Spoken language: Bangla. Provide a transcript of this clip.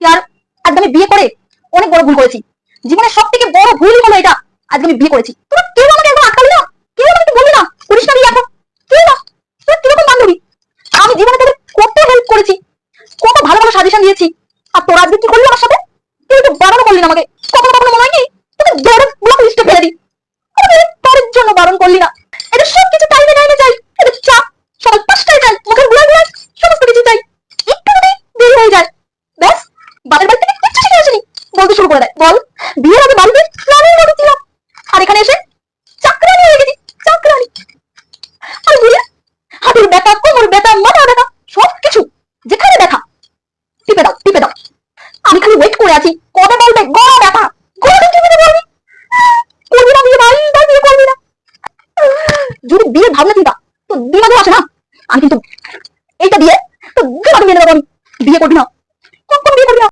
यार আজকে আমি বিয়ে করে অনেক বড় ভুল করেছি। জীবনের সবথেকে বড় ভুলই হলো এটা, আজকে আমি বিয়ে করেছি। তোরা কেউ আমাকে একদম আটকালি না, কেউ আমাকে বললি না করিস না বিয়ে এখন, কেউ না। তোরা কিরকম বান্ধবী? আমি জীবনে তোদের কত হেল্প করেছি, কত ভালো ভালো সাজেশন দিয়েছি, আর তোরা আজকে কি করলি আমার সাথে? তুই একটু বারণ করলি না আমাকে? কখনো কখনো মনে হয় কি তোকে ধরে ব্লক লিস্টে ফেলে দিই। আমাকে তোর জন্য বারণ করলি না। এটা সব কিছু টাইমে টাইমে চাই, এটা চা সকাল 5টায় চাই, মুখের গুলাই গুলাই সমস্ত কিছু চাই। একটু যদি দেরি হয়ে যায় ব্যাস বাপের বাড়ি থেকে কিচ্ছু শিখে আসেনি বলতে শুরু করে দেয়। বল বিয়ের আগে বাড়িতে রানীর মতো ছিলাম, আর এখানে এসে চাকরানি হয়ে গেছি, চাকরানি। আর বুঝলে হাতের ব্যথা, কোমর ব্যথা, মাথা ব্যথা, সবকিছু যেখানে ব্যথা টিপে দাও টিপে দাও। আমি খালি ওয়েট করে আছি